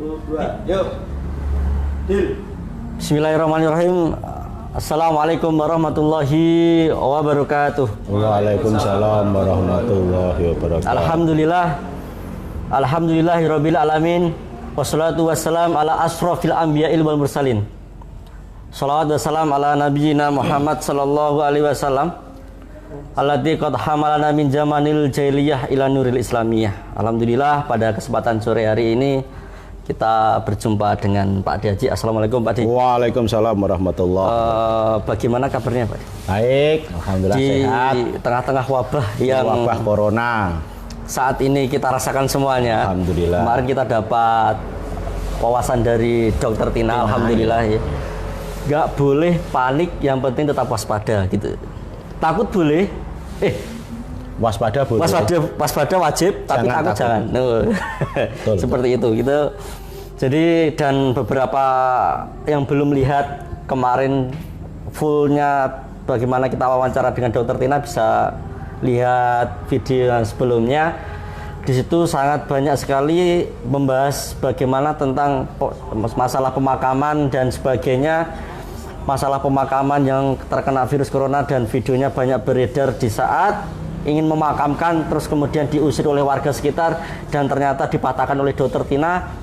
2, yuk. Deal. Bismillahirrahmanirrahim. Assalamualaikum warahmatullahi wabarakatuh. Waalaikumsalam warahmatullahi wabarakatuh. Alhamdulillahirabbil alamin. Wassalatu wassalam ala asrofil anbiya'il wal mursalin. Shalawat wassalam ala nabiyyina Muhammad sallallahu alaihi wasallam. Alladzi qad hamalana min zamanil jahiliyah ila nuril islamiyah. Alhamdulillah pada kesempatan sore hari ini kita berjumpa dengan Pak Haji. Assalamualaikum Pak Haji. Waalaikumsalam warahmatullahi wabarakatuh. Bagaimana kabarnya Pak? Baik, alhamdulillah sehat. Di tengah-tengah wabah yang wabah corona saat ini kita rasakan semuanya. Alhamdulillah. Kemarin kita dapat wawasan dari Dokter Tina. Alhamdulillah ya. Nggak boleh panik, yang penting tetap waspada gitu. Takut boleh, waspada boleh. Waspada wajib, tapi takut jangan. Seperti itu gitu. Jadi dan beberapa yang belum lihat kemarin fullnya bagaimana kita wawancara dengan Dokter Tina bisa lihat video yang sebelumnya. Di situ sangat banyak sekali membahas bagaimana tentang masalah pemakaman dan sebagainya. Masalah pemakaman yang terkena virus corona dan videonya banyak beredar di saat ingin memakamkan terus kemudian diusir oleh warga sekitar dan ternyata dipatahkan oleh Dokter Tina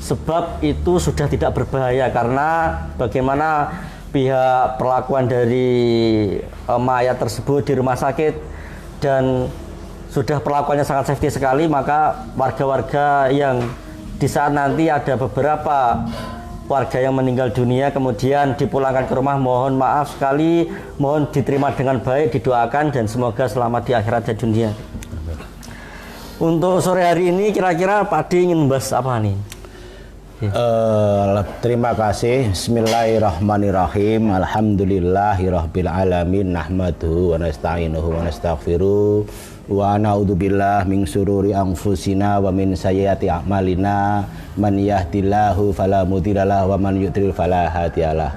sebab itu sudah tidak berbahaya karena bagaimana pihak perlakuan dari mayat tersebut di rumah sakit dan sudah perlakuannya sangat safety sekali, maka warga-warga yang di saat nanti ada beberapa warga yang meninggal dunia kemudian dipulangkan ke rumah, mohon maaf sekali, mohon diterima dengan baik, didoakan dan semoga selamat di akhirat dan dunia. Untuk sore hari ini kira-kira Pak Adi ingin membahas apa nih? Terima kasih. Bismillahirrahmanirrahim. Alhamdulillahirabbil alamin. Nahmaduhu wa nasta'inuhu wa nastaghfiruh. Wa na'udzubillah min syururi anfusina wa min sayyiati a'malina. Man yahdihillahu fala mudhillalah wa man yudhlil fala hadiyalah.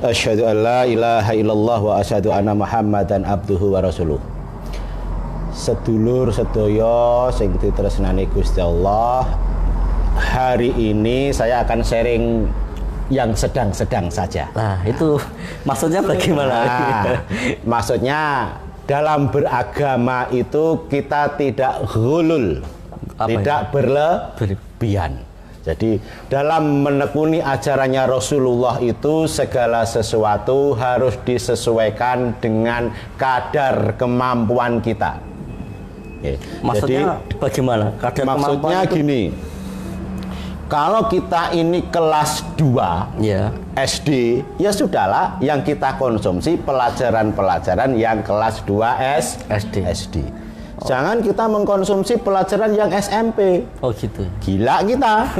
Asyhadu an la ilaha illallah wa asyhadu anna Muhammadan abduhu wa rasuluh. Sedulur sedaya sing ditresnani Gusti Allah, hari ini saya akan sharing yang sedang-sedang saja. Nah, itu maksudnya bagaimana? Maksudnya dalam beragama itu kita tidak ghulul, tidak berlebihan. Jadi dalam menekuni ajarannya Rasulullah itu segala sesuatu harus disesuaikan dengan kadar kemampuan kita. Maksudnya jadi, bagaimana? Kadar maksudnya gini. Kalau kita ini kelas 2 SD, ya sudahlah yang kita konsumsi pelajaran-pelajaran yang kelas 2 SD. Jangan kita mengkonsumsi pelajaran yang SMP. Oh gitu. Gila kita.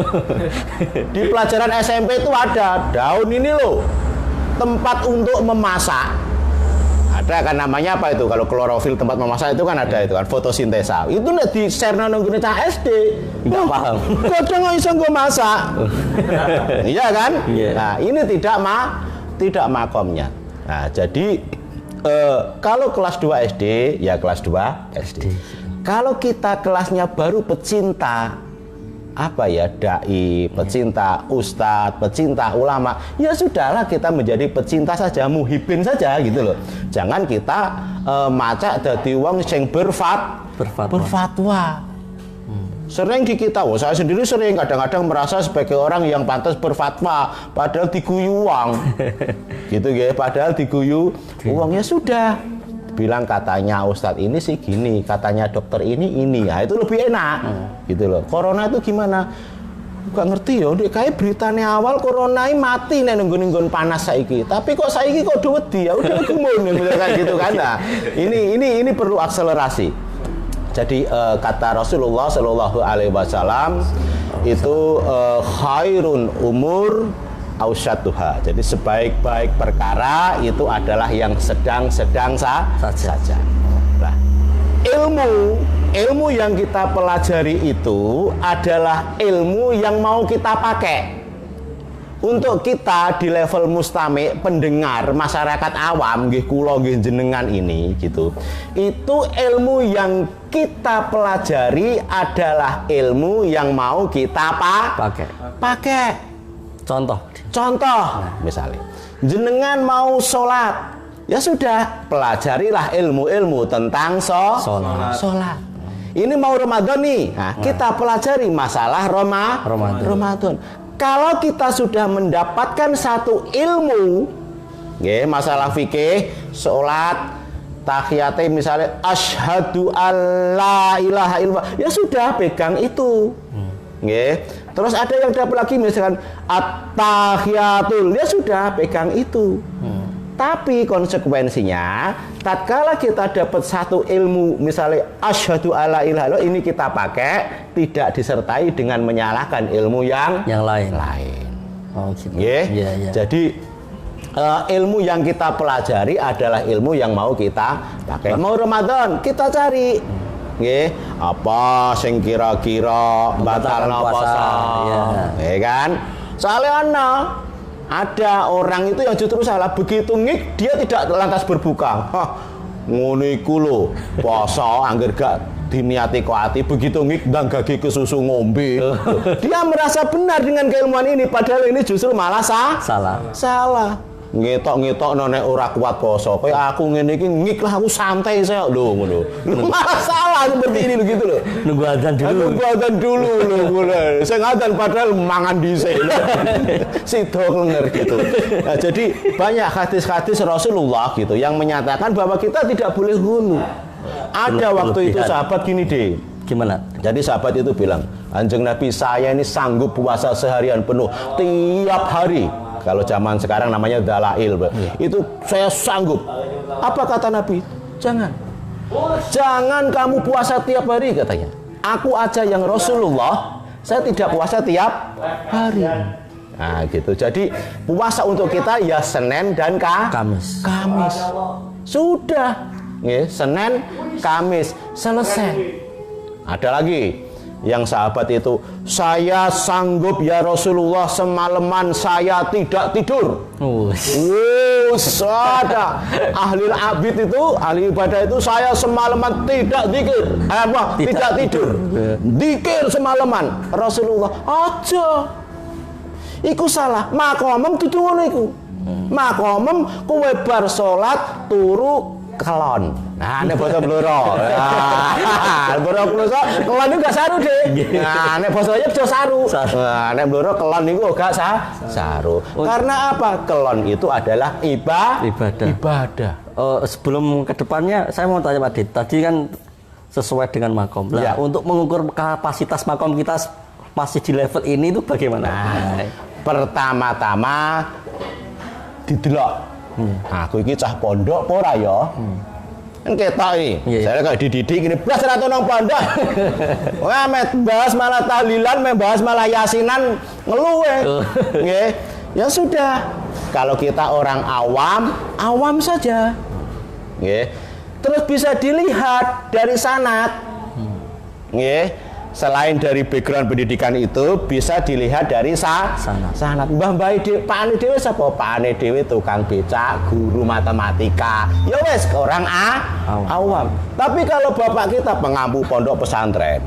Di pelajaran SMP itu ada daun ini loh, tempat untuk memasak. Ada kan namanya apa itu? Kalau klorofil tempat memasak itu kan ada itu kan fotosintesa. Itu nek di share nang ngene cah SD. Enggak paham. Kadang iso nggo masak. Iya kan? Yeah. Nah, ini tidak makomnya. Nah, jadi kalau kelas 2 SD ya kelas 2 SD. Kalau kita kelasnya baru pecinta apa ya, dai, pecinta ustadz, pecinta ulama, ya sudahlah kita menjadi pecinta saja, muhibin saja gitu loh. Jangan kita macak dadi wong sing berfatwa. Sering di kita, saya sendiri sering kadang-kadang merasa sebagai orang yang pantas berfatwa, padahal diguyu uang, gitu ya, padahal diguyu uang. Ya sudah, bilang katanya ustadz ini sih gini, katanya dokter ini, nah itu lebih enak, gitu loh. Corona itu gimana? Gak ngerti ya, kayak beritanya awal corona ini mati nih nunggu panas saiki, tapi kok saiki kok wedi ya, udah gumun gitu kan. Nah, ini perlu akselerasi. Jadi kata Rasulullah Shallallahu Alaihi Wasallam itu khairun umur ausyatuha. Jadi sebaik-baik perkara itu adalah yang sedang-sedang saja. Nah, ilmu yang kita pelajari itu adalah ilmu yang mau kita pakai. Untuk kita di level mustami, pendengar, masyarakat awam, nggih kula nggih jenengan ini gitu. Itu ilmu yang kita pelajari adalah ilmu yang mau kita pakai. Contoh, misalnya jenengan mau sholat, ya sudah pelajarilah ilmu-ilmu tentang sholat. Ini mau Ramadan nih, kita pelajari masalah Ramadan. Kalau kita sudah mendapatkan satu ilmu, masalah fikih, sholat, tahiyate misalnya asyhadu alla ilaha illallah, ya sudah pegang itu. Terus ada yang dapat lagi misalkan at-tahiyatul, ya sudah pegang itu. Tapi konsekuensinya, tatkala kita dapat satu ilmu, misalnya asyhadu alla ilaha illallah, ini kita pakai, tidak disertai dengan menyalahkan ilmu yang lain. Oh, gitu. Yeah. Jadi ilmu yang kita pelajari adalah ilmu yang mau kita pakai. Mau Ramadan, kita cari. Apa sing kira-kira batalna puasa. Kan? Soalnya ada orang itu yang justru salah, begitu ngik dia tidak lantas berbuka. Ngono iku lho, poso angger gak diniati kok ati, begitu ngik ndang gage ke susu ngombe. Dia merasa benar dengan keilmuan ini, padahal ini justru malah salah. Ngetok nek ora kuat poso. Kayak aku ngene iki ngik lah, aku santai saya lho ngono. Malah salah seperti ini begitu loh. Nunggu adzan dulu lho. Sing adzan padahal mangan dhisik. Sido klenger gitu. Nah, jadi banyak hadis-hadis Rasulullah gitu yang menyatakan bahwa kita tidak boleh hulu. Ada waktu itu sahabat gini deh. Gimana? Jadi sahabat itu bilang, Kanjeng Nabi, saya ini sanggup puasa seharian penuh tiap hari. Kalau zaman sekarang namanya dalail, itu saya sanggup. Apa kata Nabi? Jangan kamu puasa tiap hari katanya. Aku aja yang Rasulullah, saya tidak puasa tiap hari. Nah gitu. Jadi puasa untuk kita ya Senin dan Kamis. Sudah, Senin, Kamis, selesai. Ada lagi yang sahabat itu, saya sanggup ya Rasulullah semalaman saya tidak tidur. Ada ahli abid itu, ahli ibadah itu, saya semalaman tidak zikir, tidak tidur, zikir semalaman. Rasulullah aja, iku salah. Makomem dudu ngono iku. Makomem kowe bar salat turu kelon. Nah, nek basa Blora. Blora kloso, kelon niku gak saru, Dik. Nah, nek basa aja saru. Nah, nek Blora kelon niku gak saru. Karena apa? Kelon itu adalah ibadah. Sebelum ke depannya saya mau tanya Pak Dit. Tadi kan sesuai dengan makom. Lah, untuk mengukur kapasitas makom kita masih di level ini itu bagaimana? Nah, pertama-tama didelok. Aku iki cah pondok apa ora ya? Kan ketok iki. Saya kayak dididik ini blas ora nang pondok. Wah, bahas malah tahlilan, bahas malah yasinan ngeluh. Nggih. Ya sudah. Kalau kita orang awam saja. Nggih. Terus bisa dilihat dari sanad. Nggih. Selain dari background pendidikan itu bisa dilihat dari sanad. Mbah Pak Ane dhewe sapa? Pak Ane dhewe tukang becak, guru matematika. Ya wes orang awam. Tapi kalau bapak kita pengampu pondok pesantren,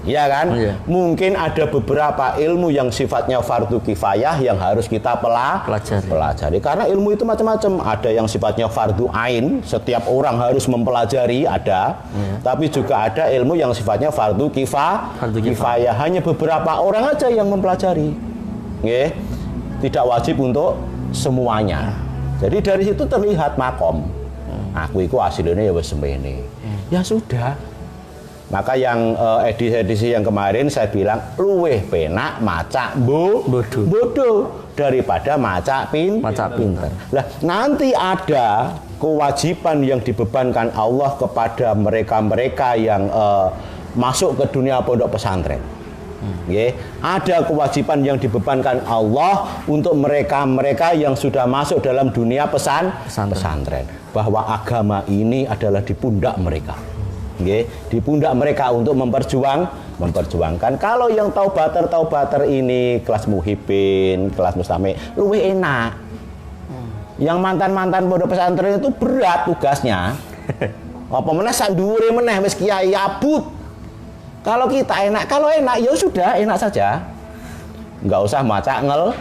ya kan? Mungkin ada beberapa ilmu yang sifatnya fardu kifayah yang harus kita pelajari. Karena ilmu itu macam-macam. Ada yang sifatnya fardu ain, setiap orang harus mempelajari, ada. Tapi juga ada ilmu yang sifatnya fardu kifayah. Hanya beberapa orang aja yang mempelajari. Tidak wajib untuk semuanya. Jadi dari situ terlihat makom. Aku itu hasilnya ya wis semene. Ya sudah. Maka yang edisi yang kemarin saya bilang luweh penak maca bodoh daripada maca pintar. Lah nanti ada kewajiban yang dibebankan Allah kepada mereka-mereka yang masuk ke dunia pondok pesantren. Ada kewajiban yang dibebankan Allah untuk mereka-mereka yang sudah masuk dalam dunia pesantren, bahwa agama ini adalah di pundak mereka. Di pundak mereka untuk memperjuangkan. Kalau yang taubater ini kelas muhibin, kelas mustami, luwih enak. Yang mantan-mantan pondok pesantren itu berat tugasnya. Apa meneh sak dhuwure meneh wis kiai abut. Kalau kita enak, kalau enak ya sudah enak saja. Nggak usah maca ngeluh.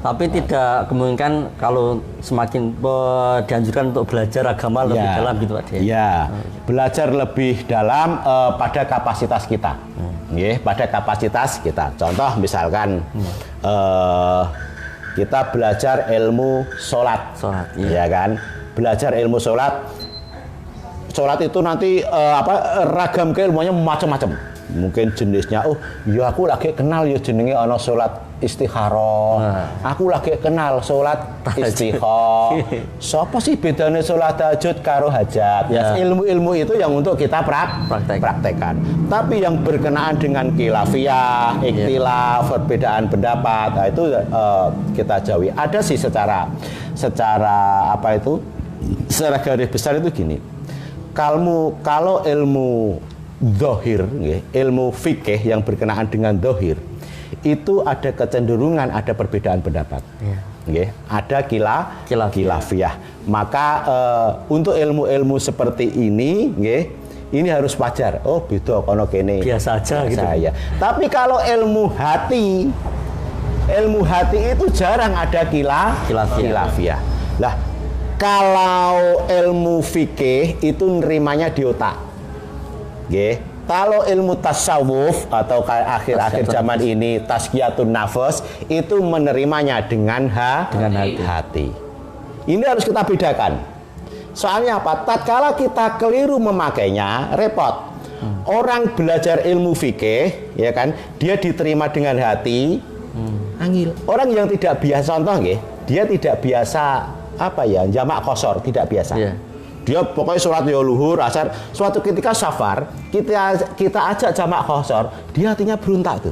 Tapi tidak kemungkinan kalau semakin dianjurkan untuk belajar agama lebih dalam gitu Pak. Ya, belajar lebih dalam pada kapasitas kita. Pada kapasitas kita. Contoh misalkan kita belajar ilmu sholat, ya kan? Belajar ilmu sholat. Sholat itu nanti ragam keilmuannya macam-macam. Mungkin jenisnya, ya aku lagi kenal ya jenenge ana sholat istikharah. Aku lagi kenal sholat istikharah. Sopo sih bedanya sholat tahajud karo hajat? Ya. Ilmu-ilmu itu yang untuk kita praktekkan. Tapi yang berkenaan dengan khilafiyah, ikhtilaf, perbedaan pendapat, nah itu kita jauhi. Ada sih secara garis besar itu gini. Kalau ilmu dzahir, ilmu fikih yang berkenaan dengan dzahir, itu ada kecenderungan ada perbedaan pendapat. Ada khilafiyah. Maka untuk ilmu-ilmu seperti ini, ini harus wajar. Oh, beda kono kene. Biasa aja gitu. Ya. Tapi kalau ilmu hati itu jarang ada khilafiyah. Lah, kalau ilmu fikih itu nerimanya di otak. Kalau ilmu tasawuf atau akhir-akhir zaman ini tazkiyatun nafas itu menerimanya dengan hati. Ini harus kita bedakan. Soalnya apa? Tatkala kita keliru memakainya, repot. Orang belajar ilmu fikih, ya kan? Dia diterima dengan hati, angil. Orang yang tidak biasa, contoh dia tidak biasa jamak qashar, tidak biasa. Dia pokoknya sholat ya luhur, asar. Suatu ketika safar, kita ajak jamak qashar, dia hatinya beruntak tuh.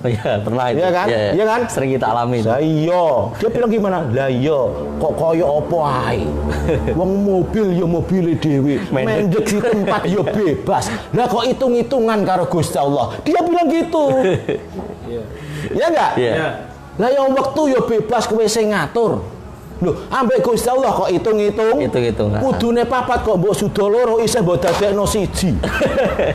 Iya, pernah itu. Iya kan? Iya kan? Sering kita alami. Iya. Dia bilang gimana? Lah iya, kok koyo opo ae. Wong mobil ya mobile dhewe, mendek di tempat ya bebas. Lah kok hitung-hitungan karo Gusti Allah. Dia bilang gitu. Iya enggak? Iya. Lah yang waktu ya bebas kowe sing ngatur. Loh, ambek Gusti Allah kok hitung-hitung. Kudune papat kok mbok suda loro isih mbok dadekno siji.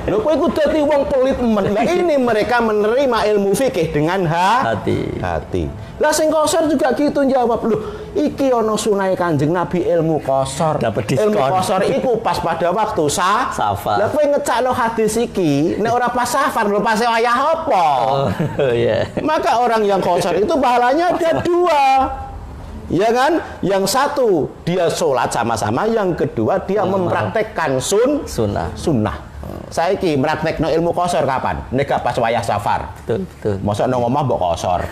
Lho kowe iku dadi wong pelit men. Lah ini mereka menerima ilmu fikih dengan hati. Lah sing qashar juga gitu jawab. Loh, iki ana sunai Kanjeng Nabi ilmu qashar. Ilmu qashar iku pas pada waktu safar. Lah kowe ngecakno hadis iki nek ora pas safar lho pas wayah apa? Maka orang yang qashar itu pahalanya ada dua. Ya kan? Yang satu dia sholat sama-sama, yang kedua dia mempraktekkan sunnah. Saiki mempraktekno ilmu qashar kapan? Nek pas wayah safar. Betul. Mosok nang omah mbok qashar.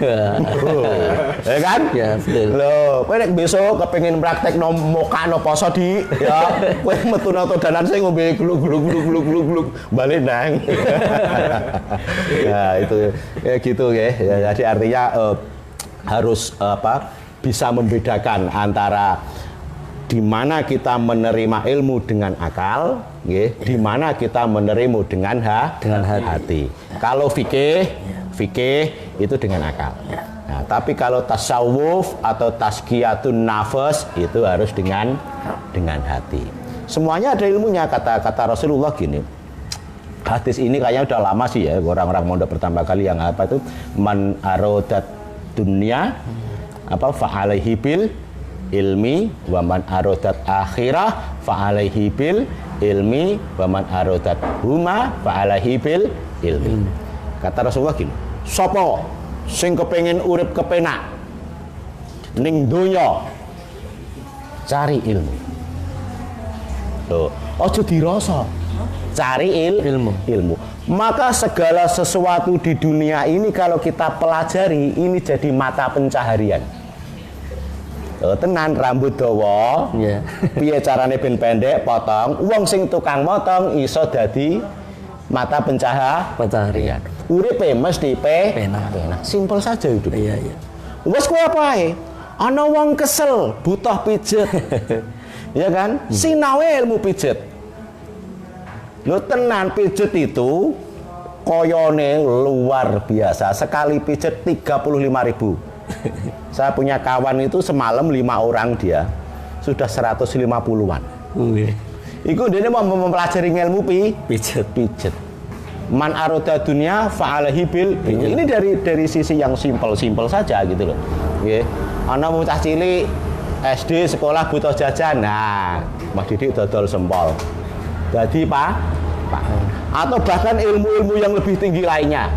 Ya kan? Ya, betul. Lho, kowe nek besok kepengin praktekno mokano poso di ya, kowe metu nang dalan sing ngombe gluk balik nang. Nah, itu ya gitu ya. Jadi artinya harus bisa membedakan antara di mana kita menerima ilmu dengan akal, di mana kita menerima dengan hati. Kalau fikih itu dengan akal. Nah, tapi kalau tasawuf atau tazkiyatun nafas itu harus dengan hati. Semuanya ada ilmunya. Kata Rasulullah gini. Hadis ini kayaknya udah lama sih ya, orang-orang mondok pertama kali yang man arodat dunya fa'alaihi bil ilmi wa man arodat akhirah fa'alaihi bil ilmi wa man arodat huma fa'alaihi bil ilmi. Kata Rasulullah gini, sapa sing kepengin urip kepenak ning donya cari ilmu. Loh, aja dirasa. Cari ilmu. Maka segala sesuatu di dunia ini kalau kita pelajari ini jadi mata pencaharian. Tenan rambut dawa, piye carane ben pendek potong, wong sing tukang motong iso dadi mata pencaharian. Uripe mesti penak. Simpel saja hidup. Iya. Wes kuwi apa ae? Ana wong kesel, butuh pijet. Ya kan? Sinau ilmu pijet. Lho tenan pijet itu koyone luar biasa. Sekali pijet 35.000. Saya punya kawan itu semalam 5 orang dia sudah 150-an. Iku dia mau mempelajari ilmu pijet. Man aroda dunia fa'alahi bil. Ini dari sisi yang simpel saja gitu loh. Nggih. Ana bocah cilik SD sekolah butuh jajan. Nah, Mas Didik dodol sempol. Jadi Pak. Atau bahkan ilmu-ilmu yang lebih tinggi lainnya.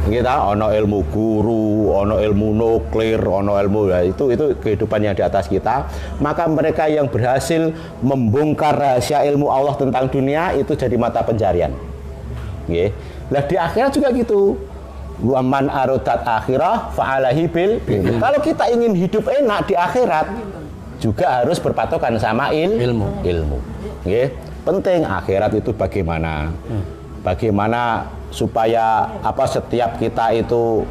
Gitu, ono ilmu guru, ono ilmu nuklir, ono ilmu ya, itu kehidupan yang di atas kita. Maka mereka yang berhasil membongkar rahasia ilmu Allah tentang dunia itu jadi mata pencarian. Nggih. Lah di akhirat juga gitu. Waman arodat akhirah fa'alahi bil. Kalau kita ingin hidup enak di akhirat juga harus berpatokan sama ilmu. Nggih. Penting akhirat itu bagaimana? Bagaimana supaya setiap kita itu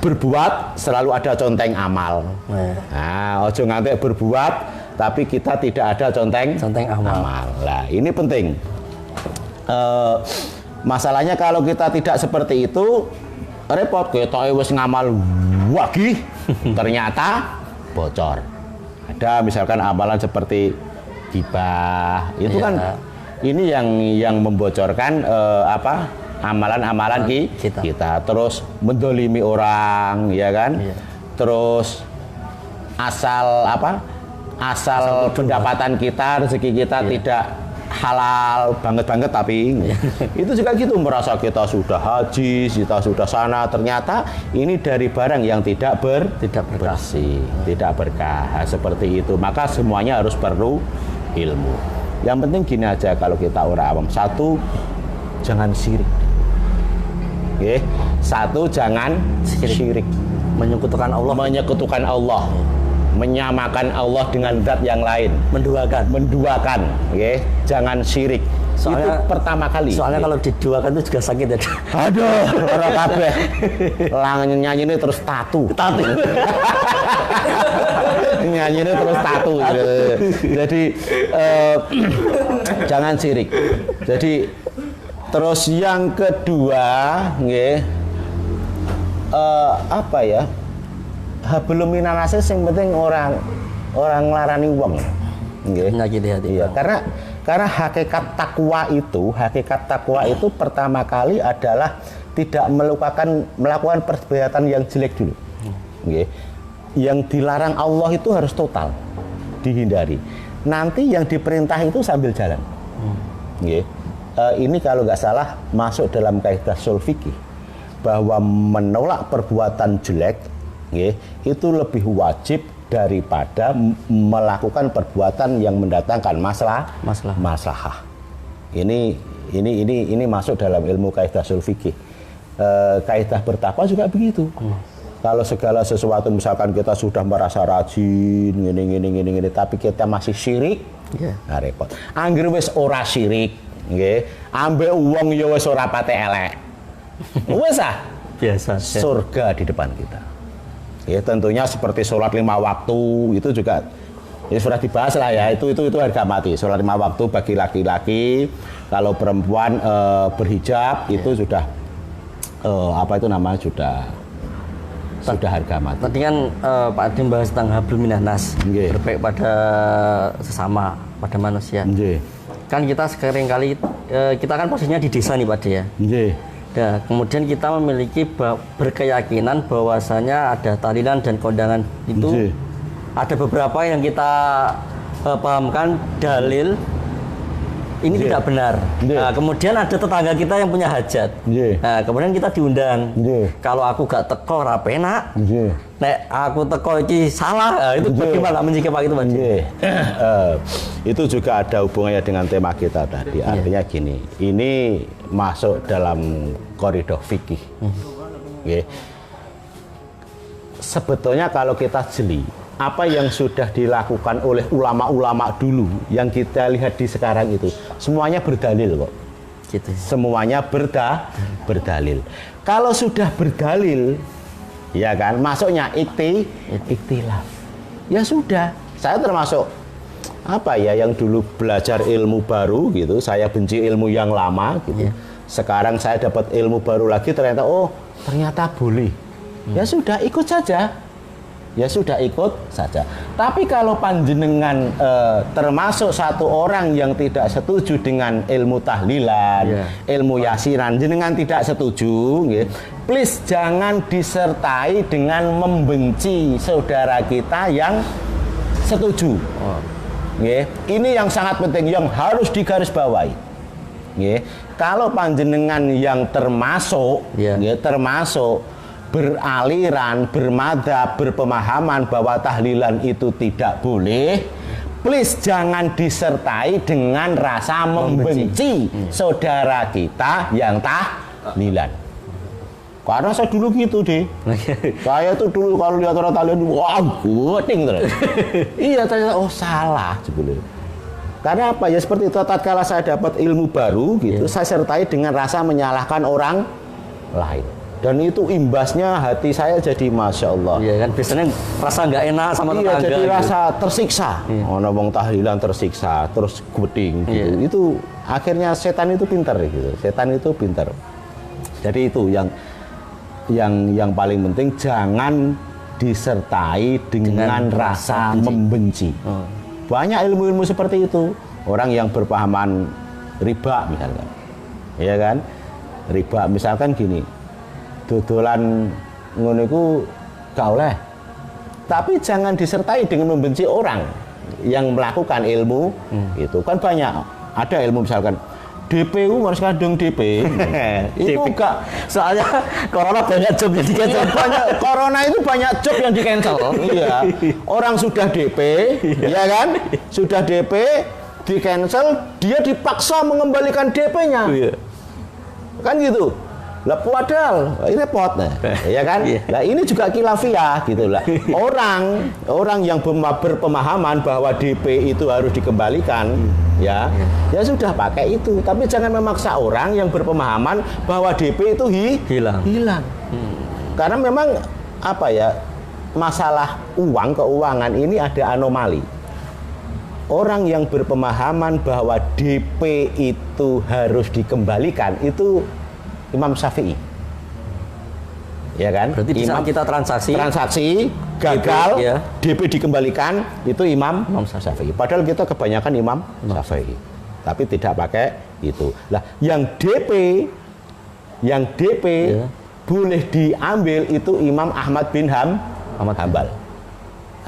berbuat selalu ada conteng amal. Nah, ojo ngantek berbuat tapi kita tidak ada conteng amal. Nah, ini penting. Masalahnya kalau kita tidak seperti itu repot, kita wis ngamal wagi ternyata bocor. Ada misalkan amalan seperti gibah, itu kan ini yang membocorkan amalan-amalan kita. Terus mendolimi orang, ya kan? Terus asal pendapatan kita, rezeki kita tidak halal banget tapi itu juga gitu, merasa kita sudah haji, kita sudah sana, ternyata ini dari barang yang tidak bersih, tidak berkah, seperti itu. Maka semuanya harus perlu ilmu. Yang penting gini aja, kalau kita orang awam, satu jangan syirik. Oke, satu jangan syirik. Menyekutukan Allah. Menyamakan Allah dengan zat yang lain. Menduakan. Oke, jangan syirik. Soalnya, itu pertama kali. Soalnya kalau diduakan itu juga sakit ya. Aduh, orang kabeh. Nyanyi ini terus tatu. Nyanyi ini terus tatu. Jadi jangan syirik. Jadi terus yang kedua, nggih, belum minanase sing penting orang nglarani wong. Nggih. Nyakiti hati. Iya, karena hakikat takwa itu pertama kali adalah tidak melakukan perbuatan yang jelek dulu. Nggih. Yang dilarang Allah itu harus total dihindari. Nanti yang diperintah itu sambil jalan. Nggih. Ini kalau nggak salah masuk dalam kaidah ushul fikih bahwa menolak perbuatan jelek, nggih, itu lebih wajib daripada melakukan perbuatan yang mendatangkan maslahah. Ini masuk dalam ilmu kaidah ushul fikih. Kaidah bertakwa juga begitu. Kalau segala sesuatu misalkan kita sudah merasa rajin gini tapi kita masih syirik, nah repot. Anggere wis ora syirik, nggih, ambek wong ya wis ora pate elek. Wis biasa. Surga di depan kita. Ya, tentunya seperti sholat 5 waktu itu juga ya sudah dibahas lah ya, itu harga mati. Sholat 5 waktu bagi laki-laki, kalau perempuan berhijab itu sudah sudah harga mati. Tadi kan Pak Adi bahas tentang hablum minan nas, berbaik pada sesama, pada manusia. Kan kita seringkali kita kan posisinya di desa nih Pak Adi ya. Nah, kemudian kita memiliki berkeyakinan bahwasanya ada tahlilan dan kondangan itu ada beberapa yang kita pahamkan dalil ini tidak benar. Nah, kemudian ada tetangga kita yang punya hajat. Nah, kemudian kita diundang. Kalau aku gak teko ora penak. Nek aku teko iki salah. Nah, itu bagaimana menyikapi itu, Mas? Itu juga ada hubungannya dengan tema kita tadi. Artinya gini, ini masuk dalam koridor fikih. Sebetulnya kalau kita jeli, apa yang sudah dilakukan oleh ulama-ulama dulu yang kita lihat di sekarang itu semuanya berdalil kok. Gitu. Semuanya berdalil. Kalau sudah berdalil, ya kan, masuknya iktilaf. Ya sudah. Saya termasuk yang dulu belajar ilmu baru gitu. Saya benci ilmu yang lama gitu. sekarang saya dapat ilmu baru lagi, ternyata oh ternyata boleh. Ya sudah ikut saja. Ya sudah ikut saja. Tapi kalau panjenengan termasuk satu orang yang tidak setuju dengan ilmu tahlilan, ilmu yasinan, jenengan tidak setuju, please jangan disertai dengan membenci saudara kita yang setuju. Ini yang sangat penting, yang harus digarisbawahi. Kalau panjenengan yang termasuk, termasuk beraliran, bermadzhab, berpemahaman bahwa tahlilan itu tidak boleh, please jangan disertai dengan rasa membenci saudara kita yang tahlilan. Karena saya dulu gitu deh. Saya tuh dulu kalau lihat orang tahlilan, wah guting terus. Iya ternyata oh salah sebetulnya. Karena apa ya seperti itu, tatkala saya dapat ilmu baru gitu, saya sertai dengan rasa menyalahkan orang lain. Dan itu imbasnya hati saya jadi masya Allah. Iya kan biasanya rasa nggak enak sama tetangga. Iya jadi gitu. rasa tersiksa. Ono wong tahlilan tersiksa, terus guting gitu. Itu akhirnya setan itu pintar gitu. Setan itu pintar. Jadi itu yang paling penting, jangan disertai dengan rasa membenci. Banyak ilmu-ilmu seperti itu. Orang yang berpahaman riba misalkan, ya kan? Riba misalkan gini, dodolan ngono iku gak oleh. Tapi jangan disertai dengan membenci orang yang melakukan ilmu itu. Kan banyak ada ilmu misalkan DPU harus kandung DP. Itu enggak, soalnya corona banyak job yang di-cancel. Corona itu banyak job yang di-cancel. Iya. Orang sudah DP, ya kan? Sudah DP di-cancel, dia dipaksa mengembalikan DP-nya. Iya. Kan gitu. Lah padahal ini repot nah, ya kan? Nah ini juga khilafiyah gitu lah. Orang yang berpemahaman bahwa DP itu harus dikembalikan, ya sudah pakai itu. Tapi jangan memaksa orang yang berpemahaman bahwa DP itu hilang. Karena memang apa ya, masalah keuangan ini ada anomali. Orang yang berpemahaman bahwa DP itu harus dikembalikan itu Imam Syafi'i, ya kan? Berarti di saat kita transaksi gagal, DP dikembalikan, itu Imam Syafi'i. Padahal kita kebanyakan Imam Syafi'i, tapi tidak pakai itu. Lah, yang DP boleh diambil itu Imam Ahmad bin Hambal.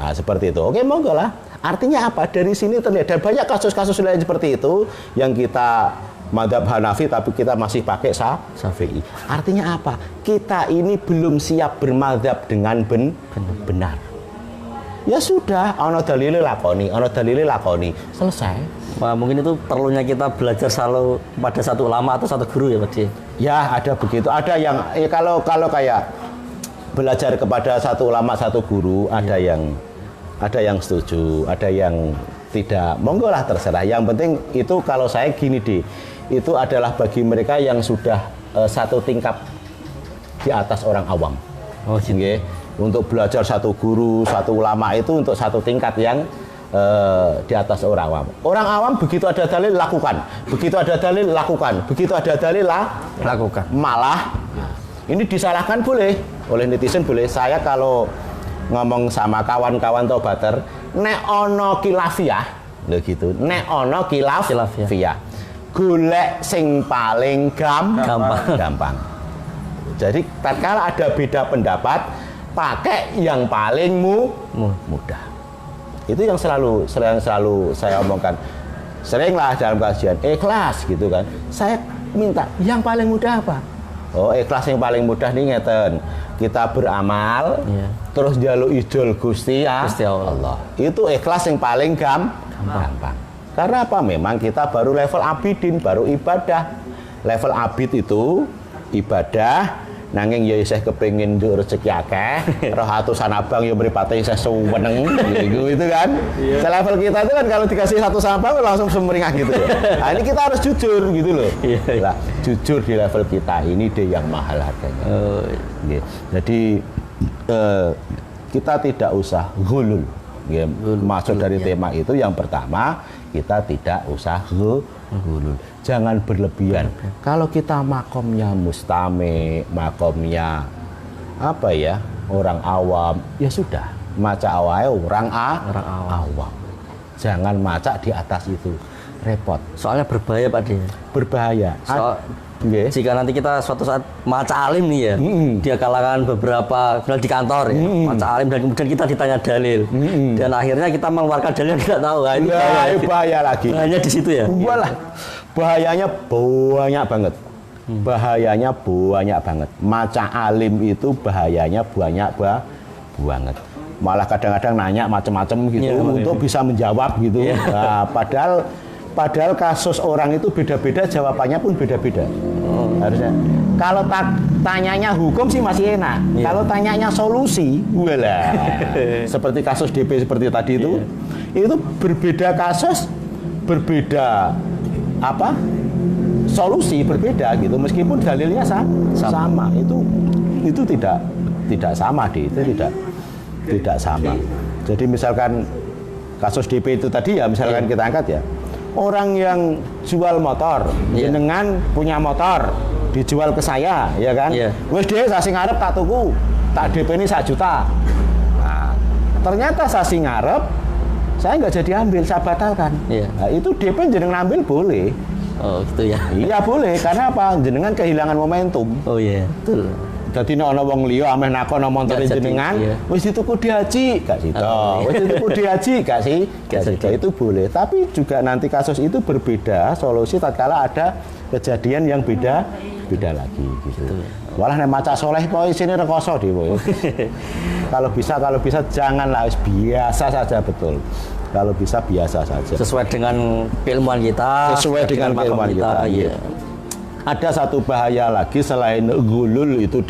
Nah, seperti itu. Oke, monggo lah. Artinya apa? Dari sini terlihat, dan banyak kasus-kasus lain seperti itu yang kita madzhab Hanafi tapi kita masih pakai Syafi'i. Artinya apa? Kita ini belum siap bermadzhab dengan benar. Ya sudah, ana dalile lakoni, selesai. Wah, mungkin itu perlunya kita belajar selalu pada satu ulama atau satu guru ya, Pak Ji. Ya, ada begitu. Ada yang kalau kayak belajar kepada satu ulama, satu guru, ada yang setuju, ada yang tidak. Monggo lah, terserah. Yang penting itu kalau saya gini deh, itu adalah bagi mereka yang sudah satu tingkat di atas orang awam. Oh, okay. Untuk belajar satu guru, satu ulama itu untuk satu tingkat yang di atas orang awam. Orang awam begitu ada dalil lakukan, begitu ada dalil lakukan, begitu ada dalil lakukan. Malah ini disalahkan boleh oleh netizen boleh. Saya kalau ngomong sama kawan-kawan tobater, nek ono khilafiyah, lho gitu. Nek ono khilafiyah, golek sing paling gampang. Jadi tatkala ada beda pendapat, pakai yang paling mudah. Itu yang selalu saya omongkan. Seringlah dalam kajian ikhlas gitu kan. Saya minta yang paling mudah apa? Oh, ikhlas yang paling mudah nih ngeten. Kita beramal, terus njaluk ijol Gusti Allah. Itu ikhlas yang paling gampang. Karena apa? Memang kita baru level abidin, baru ibadah. Level abid itu ibadah, nanging ya isih kepengin njuk rezeki akeh, roh atusan abang ya mripate isih suweneng gitu kan. Level kita itu kan kalau dikasih satu abang langsung sumringah gitu ya. Nah, ini kita harus jujur gitu loh. Lah, jujur di level kita ini deh yang mahal harganya. Jadi kita tidak usah ghulul. Maksud dari tema itu yang pertama, kita tidak usah ghulul. Jangan berlebihan. Kalau kita makomnya mustami, makomnya apa ya, orang awam, ya sudah, maca awal orang awam. Jangan maca di atas itu, repot. Soalnya berbahaya Pak De. Berbahaya. Jika nanti kita suatu saat maca alim nih ya, dia kalangan beberapa di kantor ya, maca alim dan kemudian kita ditanya dalil, dan akhirnya kita mengeluarkan dalil yang tidak tahu, ini bahaya lagi. Hanya di situ ya. Walah, bahayanya banyak banget. Bahayanya banyak banget. Maca alim itu bahayanya banyak banget. Malah kadang-kadang nanya macam-macam gitu untuk bisa menjawab gitu. Nah, padahal kasus orang itu beda-beda, jawabannya pun beda-beda. Harusnya. Kalau tanyanya hukum sih masih enak. Kalau tanyanya solusi, walah. Seperti kasus DP seperti tadi itu berbeda kasus, berbeda apa? Solusi berbeda gitu. Meskipun dalilnya sama. Itu tidak sama itu tidak sama. Jadi misalkan kasus DP itu tadi ya, misalkan kita angkat ya. Orang yang jual motor, jenengan punya motor, dijual ke saya, ya kan? Wes dhewe sasi ngarep tak tuku, tak DP ini 1 juta. Nah, ternyata sasi ngarep, saya nggak jadi ambil, saya batalkan. Nah, itu DP jenengan ambil boleh. Oh gitu ya? Iya boleh, karena apa? Jenengan kehilangan momentum. Oh iya, betul. Dadi nek ana wong liya ameh nakon montore jenengan, wis dituku dihaji, gak sida. Wis dituku dihaji, gak sih? Gak sida, itu boleh. Tapi juga nanti kasus itu berbeda solusi tatkala ada kejadian yang beda lagi gitu. Walah nek maca soleh kok isine rekoso dhewe. Kalau bisa janganlah, biasa saja betul. Kalau bisa biasa saja. Sesuai dengan keilmuan kita. Sesuai dengan keilmuan kita. Iya. Ada satu bahaya lagi selain gulul itu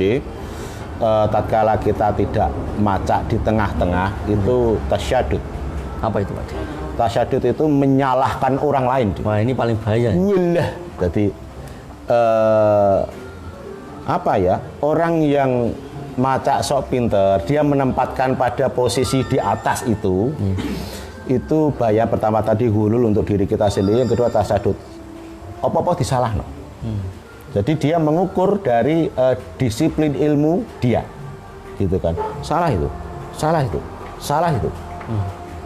tatkala kita tidak maca di tengah-tengah itu tasyadud. Apa itu Pak? Tasyadud itu menyalahkan orang lain. Wah ini paling bahaya. Walah. Jadi apa ya, orang yang maca sok pinter, dia menempatkan pada posisi di atas itu bahaya. Pertama tadi gulul untuk diri kita sendiri, yang kedua tasyadud. Apa-apa disalahno. Jadi dia mengukur dari disiplin ilmu dia, gitu kan. Salah itu.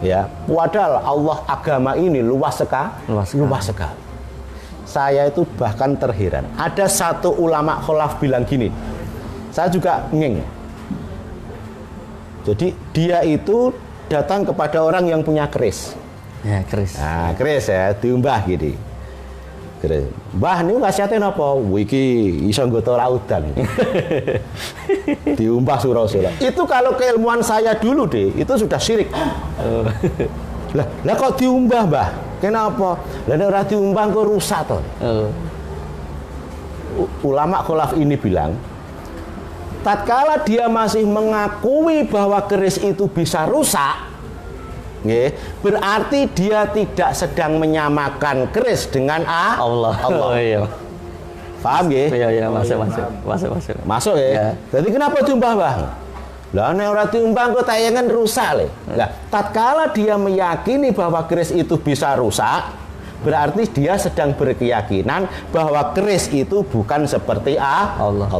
Ya, padahal Allah agama ini luas sekali. Saya itu bahkan terheran. Ada satu ulama kholaf bilang gini, saya juga ngeng. Jadi dia itu datang kepada orang yang punya keris. Ya, keris. Nah, keris ya, diumbah gini. Mbah niku khasiate napa? Iki iso nggoto laudan. Diumbah surau-surau. Itu kalau keilmuan saya dulu itu sudah syirik. Lah kok diumbah, Mbah? Kenapa? Lah nek ora diumbah kok rusak to. Ulama kholaf ini bilang, tatkala dia masih mengakui bahwa keris itu bisa rusak, berarti dia tidak sedang menyamakan keris dengan Allah. Oh iya. Paham nggih? Iya, masuk ya. Jadi kenapa diumbah, Bang? Lah nek ora diumbah kok tayangan rusak le. Lah, tatkala dia meyakini bahwa keris itu bisa rusak, berarti dia sedang berkeyakinan bahwa keris itu bukan seperti Allah.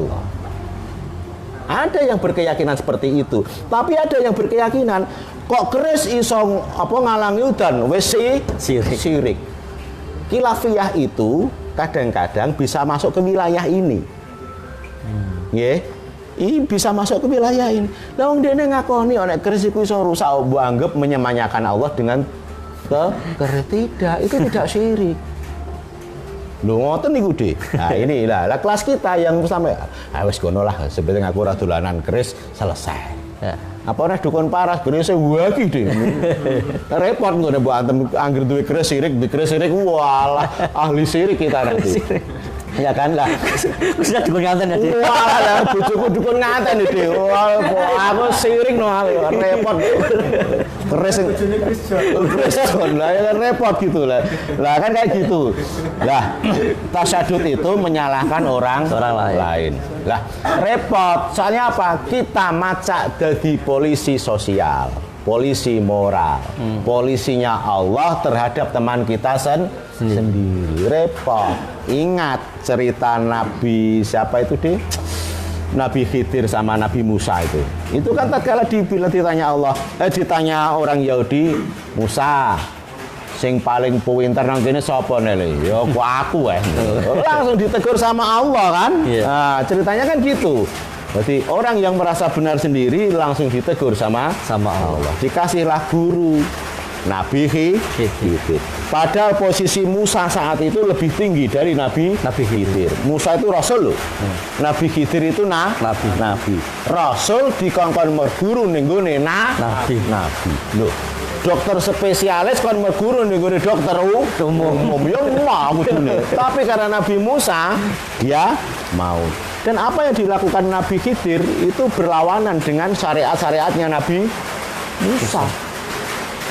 Ada yang berkeyakinan seperti itu, tapi ada yang berkeyakinan kok keris iso ngalangi udan, wis syirik. Khilafiyah itu kadang-kadang bisa masuk ke wilayah ini. Nggih. Ini bisa masuk ke wilayah ini. Lah wong dene ngakoni nek keris iku iso rusak, mbok anggap menyemanyakan Allah dengan keris. Tidak, itu tidak syirik. Lho ngoten niku, Dik. Nah, inilah kelas kita yang sampai wis ngono lah, sebetulnya aku ora dolanan keris, selesai. Ya. Apa ora dukun paras bener sewagi, Dik. Repot ngono mbok antem anggere duwe keris sirik, walah ahli sirik kita nanti. Ya kan lah. Sudah dukun nganten ya, Dik. Walah, bojoku dukun nganten, Dik. Wah, aku sirik no repot. Keris lah ya repot gitu lah. Lah kan kayak gitu. Lah, tasyadud itu menyalahkan orang lain. Lah, repot. Soalnya apa? Kita maca jadi polisi sosial. polisi moral. Polisinya Allah terhadap teman kita sendiri. Repot. Ingat cerita Nabi siapa itu deh? Nabi Khidir sama Nabi Musa itu. Itu kan tatkala ditanya Allah, ditanya orang Yahudi, Musa, sing paling pinter nang kene sapa nele? Ya aku langsung ditegur sama Allah kan? Nah, ceritanya kan gitu. Berarti orang yang merasa benar sendiri langsung ditegur sama Allah. Dikasihlah guru Nabi Khidir. Padahal posisi Musa saat itu lebih tinggi dari Nabi Khidir. Musa itu rasul loh. Nabi Khidir itu nabi. Rasul dikongkon merguru ning gone nabi. Loh, dokter spesialis kon merguru ning gone dokter umum. Ya mau kudune. Tapi karena Nabi Musa dia mau. Dan apa yang dilakukan Nabi Khidir itu berlawanan dengan syariat-syariatnya Nabi Musa.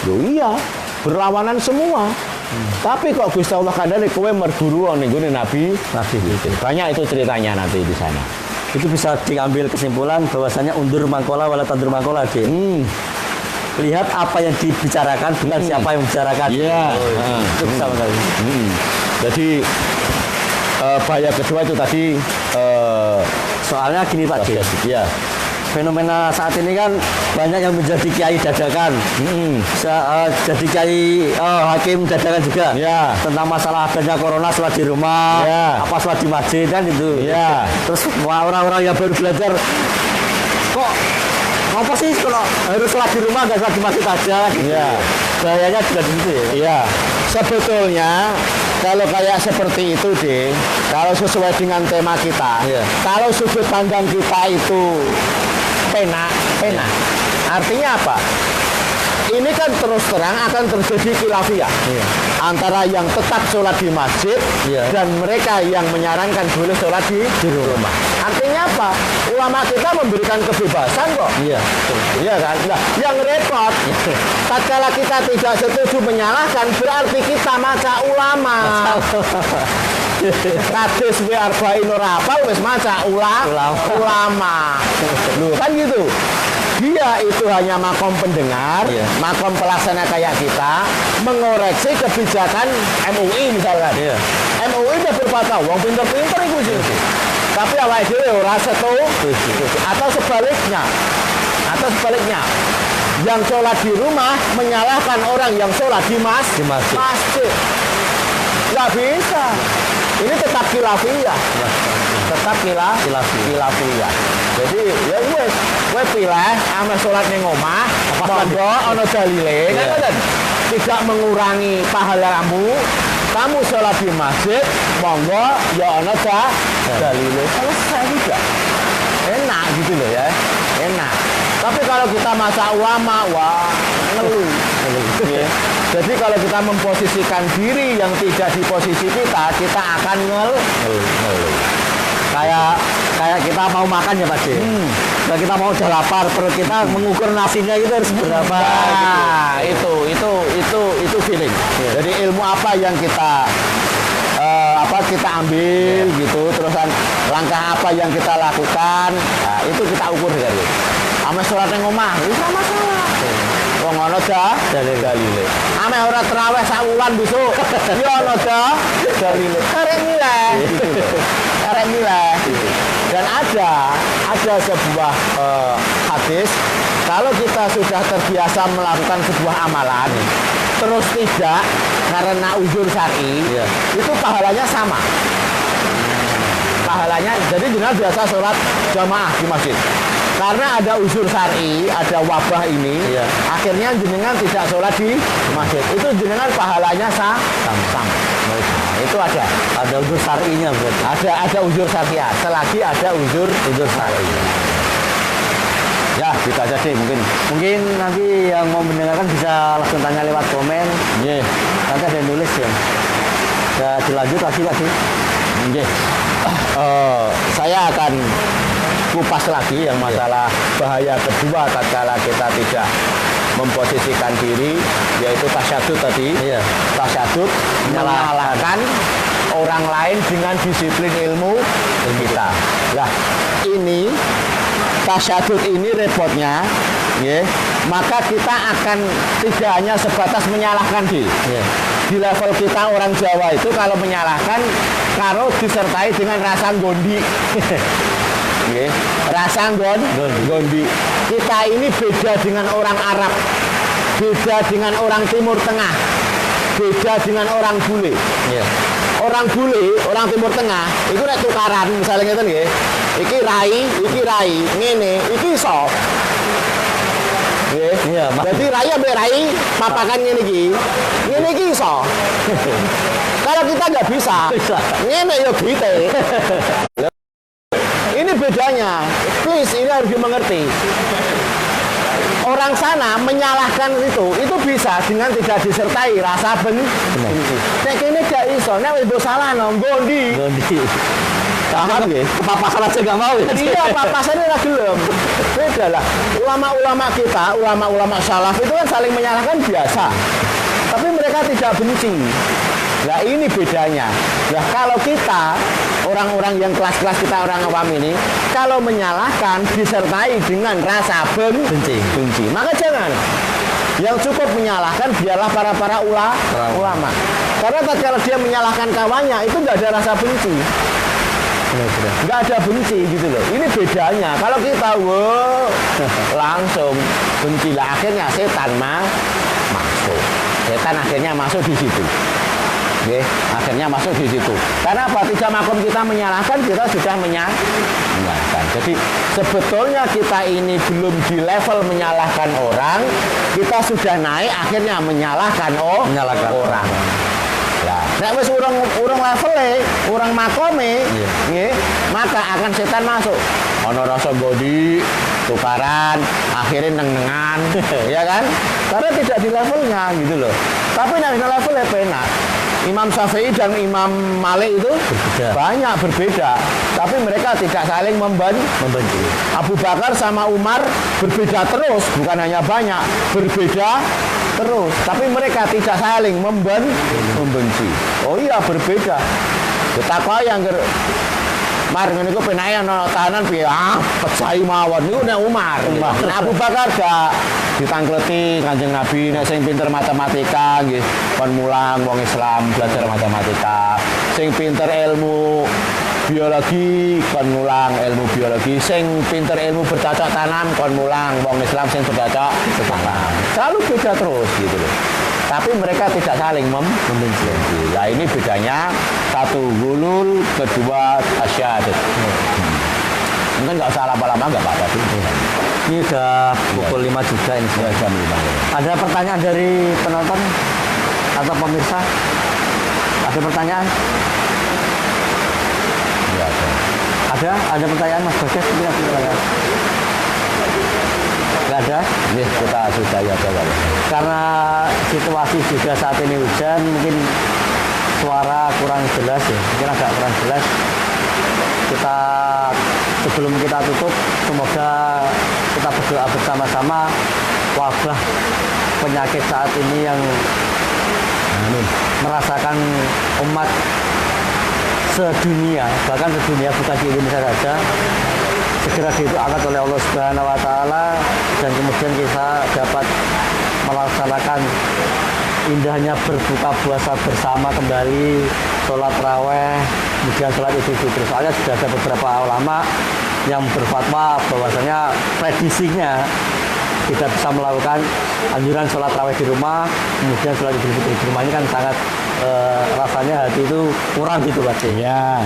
Loh iya, berlawanan semua. Tapi kok Gusti Allah kandhane kowe merguru ning gone Nabi Khidir. Banyak itu ceritanya nanti di sana. Itu bisa diambil kesimpulan bahwasanya undur mangkola wala tandur mangkola, Dek. Lihat apa yang dibicarakan, bukan siapa yang membicarakan. Iya. Itu bisa sekali. Jadi bahaya kedua itu tadi soalnya gini Pak Dek. Iya. Fenomena saat ini kan banyak yang menjadi kiai dadakan, jadi kiai hakim dadakan juga. Ya. Tentang masalah adanya corona sholat di rumah, apa sholat di masjid kan gitu. Ya. Terus orang-orang yang baru belajar, kok apa sih kalau harus sholat di rumah nggak sholat di masjid aja? Gitu. Ya. Bahayanya juga di situ ya. Iya. Sebetulnya kalau kayak seperti itu deh, kalau sesuai dengan tema kita, kalau sudut pandang kita itu pena. Artinya apa? Ini kan terus terang akan terjadi khilafiyah antara yang tetap sholat di masjid dan mereka yang menyarankan boleh sholat di rumah. Artinya apa? Ulama kita memberikan kebebasan kok. Iya kan? Nah, yang repot, tatkala kita tidak setuju menyalahkan, berarti kita maca ulama. Hadis wa arba'in ora hafal wis maca ulama. Loh, kan gitu. Dia itu hanya makom pendengar, makom pelaksana kayak kita, mengoreksi kebijakan MUI misalkan. MUI udah berkata, wong pinter-pinter itu sih. Tapi awake dhewe ora setuju. Atau sebaliknya. Yang sholat di rumah menyalahkan orang yang sholat di masjid. Nggak bisa. Ini tetap khilafiyah. Khilafiyah. Jadi ya wes, kowe pilih ame salat ning omah, monggo ana dalile, kan tidak mengurangi pahalamu. Kamu salat di masjid, monggo ya ana dalile. Selesai juga. Enak gitu loh ya. Enak. Tapi kalau kita maca ulama, wah, ngeluh. Jadi kalau kita memposisikan diri yang tidak di posisi kita akan ngeluh. Kayak kita mau makan ya Pak D. Kalau kita mau udah lapar, perut kita mengukur nasinya itu harus berapa? Nah, itu feeling. Jadi ilmu apa yang kita kita ambil gitu, terusan langkah apa yang kita lakukan, nah, itu kita ukur dari. Ame sholat nang omah, wis ora masalah. Wong ana dalile. Ame ora traweh sak wulan besok, ya ana dalile. Karek milih gitu lho. Karek milih. Dan ada sebuah hadis, kalau kita sudah terbiasa melakukan sebuah amalan, terus tidak karena uzur syar'i, itu pahalanya sama. Pahalanya, jadi jenengan biasa sholat jamaah di masjid. Karena ada uzur syar'i, ada wabah ini, akhirnya jenengan tidak sholat di masjid. Itu jenengan pahalanya sama. Itu ada uzur syar'inya berarti. Ada uzur syar'i. Selagi ada uzur syar'i. Ya, gitu aja sih mungkin. Mungkin nanti yang mau mendengarkan bisa langsung tanya lewat komen. Nanti ada yang nulis ya. Ya, dilanjut lagi Pak sih. Saya akan kupas lagi yang masalah bahaya kedua tatkala kita tidak memposisikan diri, yaitu tasyadud tadi. Tasyadud menyalahkan orang lain dengan disiplin ilmu kita. Nah, ini tasyadud ini repotnya ya, maka kita akan tidak hanya sebatas menyalahkan di level kita orang Jawa itu kalau menyalahkan karo disertai dengan rasa gondi. Ya, rasa gondi. Kita ini beda dengan orang Arab, beda dengan orang Timur Tengah, beda dengan orang bule. Orang bule, orang Timur Tengah, itu nek tukaran misalnya ngeten nggih. Iki rai, ngene, iki iso. Iya, jadi rai ambek rai papakan ngene iki. Ngene iki iso. Kalau kita nggak bisa. Ngene yo bite. Ini bedanya. Please, ini harus dimengerti. Orang sana menyalahkan itu bisa dengan tidak disertai rasa benci. Nek kene gak iso, nek wis salah no gondi. Paham nggih? Kepapasan aja gak mau ya. Iya, papasane ora gelem. Beda lah. Ulama-ulama kita, ulama-ulama salaf itu kan saling menyalahkan biasa. Tapi mereka tidak benci. Nah ini bedanya. Nah kalau kita orang-orang yang kelas-kelas kita orang awam ini kalau menyalahkan disertai dengan rasa benci. Maka jangan. Yang cukup menyalahkan biarlah para ulama. Karena kalau dia menyalahkan kawannya itu nggak ada rasa benci. Nggak ada benci gitu loh. Ini bedanya. Kalau kita langsung benci lah akhirnya setan masuk. Setan akhirnya masuk di situ. Akhirnya masuk di situ. Karena apa? Tidak makom kita menyalahkan, kita sudah menyalahkan. Jadi sebetulnya kita ini belum di level menyalahkan orang, kita sudah naik akhirnya menyalahkan orang. Nek wis urung levele, urung makome, nggih, maka akan setan masuk. Ono rasa bodi, tukaran, akhirnya neng-nengan, ya kan? Karena tidak di levelnya gitu loh. Tapi nek di levelnya penak. Imam Syafi'i dan Imam Malik itu banyak berbeda, tapi mereka tidak saling membenci. Abu Bakar sama Umar berbeda terus, bukan hanya banyak, berbeda terus, tapi mereka tidak saling membenci. Oh iya berbeda. Betapa yang Mar ngene iku penake ana tahanan piye? Pecai mawon niku nek Umar. Nah, Abu Bakar gak ditangkleti Kanjeng Nabi nek sing pinter matematika nggih kon mulang wong Islam belajar matematika. Sing pinter ilmu biologi kon mulang ilmu biologi. Sing pinter ilmu bercocok tanam kon mulang wong Islam sing bercocok tanam. Selalu beda terus gitu loh. Tapi mereka tidak saling membenci. Nah ini bedanya, satu gulul, kedua asyadid. Mungkin nggak usah lama-lama, nggak apa-apa sih. Ini udah pukul 5 juga ini. Jam 5. Ada pertanyaan dari penonton atau pemirsa? Ada pertanyaan? Ya, ada pertanyaan Mas Bagas? Ada pertanyaan? Nggak ada? Ini kita sudah ya coba. Karena situasi juga saat ini hujan, mungkin suara kurang jelas ya, mungkin agak kurang jelas. Kita sebelum kita tutup, semoga kita berdoa bersama-sama wabah penyakit saat ini yang merasakan umat sedunia, bahkan sedunia bukan di Indonesia saja, segera diangkat oleh Allah Subhanahu wa taala dan kemudian kita dapat melaksanakan indahnya berbuka puasa bersama kembali, sholat raweh, kemudian sholat Idul Fitri. Soalnya sudah ada beberapa ulama yang berfatwa bahwasanya prediksinya kita bisa melakukan anjuran sholat raweh di rumah, kemudian sholat Idul Fitri di rumah. Ini kan sangat rasanya hati itu kurang gitu Pak. Ya.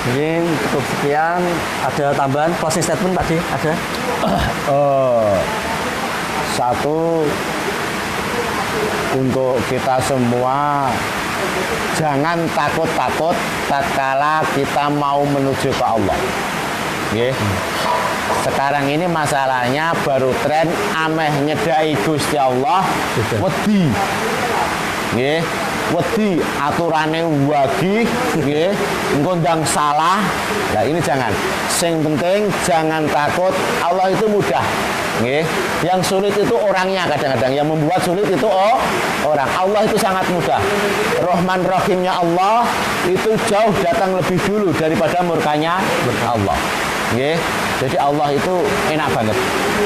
Mungkin cukup sekian. Ada tambahan closing statement Pak D? Ada? Satu, untuk kita semua jangan takut-takut tatkala kita mau menuju ke Allah. Sekarang ini masalahnya baru tren ameh nyedai Gusti Allah wedi. Wedi aturane wagi engko ndang salah. Nah ini jangan. Sing penting jangan takut, Allah itu mudah. Yang sulit itu orangnya kadang-kadang, yang membuat sulit itu orang. Allah itu sangat mudah. Rahman Rahimnya Allah itu jauh datang lebih dulu daripada murkanya Allah. Jadi Allah itu enak banget.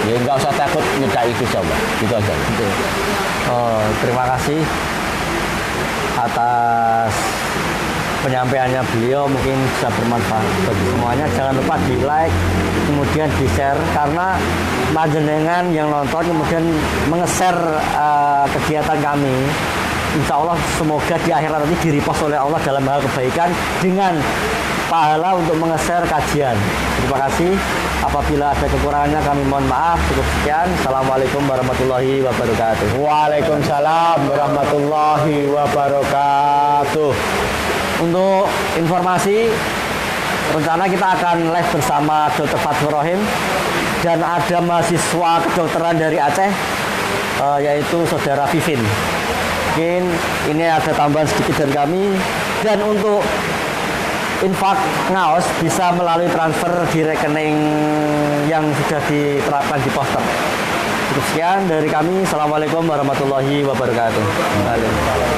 Ya nggak usah takut nyedai Gusti Allah. Gitu aja. Oh, terima kasih atas penyampaiannya beliau, mungkin bisa bermanfaat bagi semuanya. Jangan lupa di like, kemudian di share, karena panjenengan yang nonton kemudian mengeser kegiatan kami. Insya Allah semoga di akhirat nanti di-repost oleh Allah dalam hal kebaikan dengan pahala untuk mengeser kajian. Terima kasih. Apabila ada kekurangannya kami mohon maaf. Cukup sekian. Assalamualaikum warahmatullahi wabarakatuh. Waalaikumsalam warahmatullahi wabarakatuh. Untuk informasi, rencana kita akan live bersama Dr. Fathur Rahim dan ada mahasiswa kedokteran dari Aceh, yaitu Saudara Vivin. Mungkin ini ada tambahan sedikit dari kami. Dan untuk infak ngaos bisa melalui transfer di rekening yang sudah diterapkan di poster. Cukup sekian dari kami. Assalamualaikum warahmatullahi wabarakatuh. Waalaikumsalam.